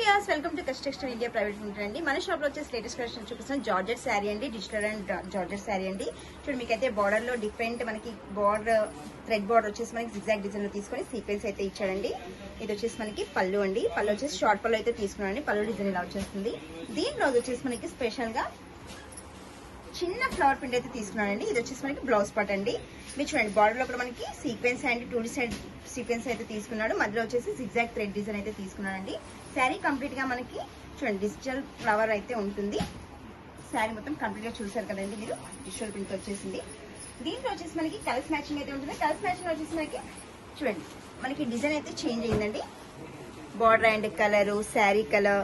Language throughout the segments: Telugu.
వ్యూయర్స్, వెల్కమ్ టు కస్ట్ టెక్స్టైల్ ఇండియా ప్రైవేట్ లిమిటెడ్ అండి. మన షాప్ లో వచ్చేసి లేటెస్ట్ కలెక్షన్ చూపిస్తున్నాం. జార్జెట్ శారీ అండి, డిజిటల్ అండ్ జార్జెట్ శారీ అండి. చూడండి, మీకైతే బార్డర్ లో డిఫరెంట్ మనకి బార్డర్ థ్రెడ్ బార్డర్ వచ్చేసి మనకి జిగ్జాగ్ డిజైన్ లో తీసుకొని సీక్వెన్స్ అయితే ఇచ్చాడండి. ఇది వచ్చేసి మనకి పళ్ళు అండి. పళ్ళు వచ్చేసి షార్ట్ పళ్ళు అయితే తీసుకున్నాండి. పళ్ళు డిజైన్ ఇలా వచ్చేస్తుంది. దీని బ్లౌజ్ వచ్చేసి మనకి స్పెషల్ గా చిన్న ఫ్లవర్ ప్రింట్ అయితే తీసుకున్నానండి. ఇది వచ్చేసి మనకి బ్లౌజ్ పార్ట్ అండి. మీరు చూడండి, బార్డర్ లో కూడా మనకి సీక్వెన్స్ అండ్ 2 సైడ్ సీక్వెన్స్ అయితే తీసుకున్నాడు. మధ్యలో వచ్చేసి జిగ్జాగ్ థ్రెడ్ డిజైన్ అయితే తీసుకున్నానండి. శారీ కంప్లీట్ గా మనకి చూడండి డిజిటల్ ఫ్లవర్ అయితే ఉంటుంది. శారీ మొత్తం కంప్లీట్ గా చూసారు కదండి మీరు. డిజిటల్ ప్రింట్ వచ్చేసింది. దీంట్లో వచ్చేసి మనకి కలర్స్ మ్యాచింగ్ అయితే ఉంటుంది. కలర్స్ మ్యాచింగ్ వచ్చేసి మనకి చూడండి మనకి డిజైన్ అయితే చేంజ్ అయిందండి. Border and colour, sari colour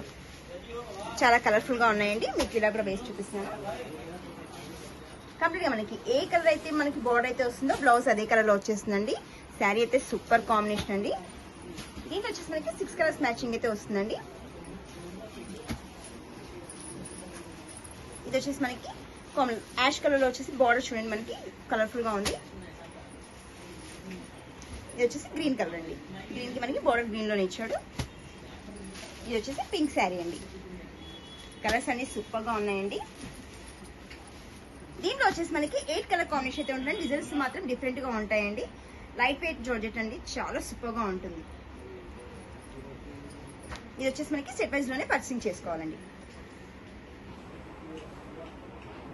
చాలా కలర్ఫుల్ గా ఉన్నాయండి. మీకు ఇలా కూడా వేసి చూపిస్తున్నాను. కంప్లీట్ గా మనకి ఏ కలర్ అయితే మనకి బార్డర్ అయితే వస్తుందో బ్లౌజ్ అదే కలర్ లో వచ్చేస్తుందండి. శారీ అయితే సూపర్ కాంబినేషన్ అండి. దీంట్లో వచ్చేసి మనకి 6 కలర్స్ మ్యాచింగ్ అయితే వస్తుందండి. ఇది వచ్చేసి మనకి కామన్ యాష్ కలర్ లో వచ్చేసి బార్డర్ చూడండి మనకి కలర్ఫుల్ గా ఉంది. ఇది వచ్చేసి గ్రీన్ కలర్ అండి. గ్రీన్ కి మనకి బార్డర్ గ్రీన్ లోనే ఇచ్చాడు. ఇది వచ్చేసి పింక్ శారీ అండి. కలర్స్ అన్ని సూపర్ గా ఉన్నాయండి. దీంట్లో వచ్చేసి మనకి 8 కలర్ కాంబినేషన్ అయితే ఉంటుంది. డిజైన్స్ మాత్రం డిఫరెంట్ గా ఉంటాయండి. లైట్ వెయిట్ జార్జెట్ అండి, చాలా సూపర్ గా ఉంటుంది. ఇది వచ్చేసి మనకి సెట్ వైజ్ లోనే పర్చేసింగ్ చేసుకోవాలండి.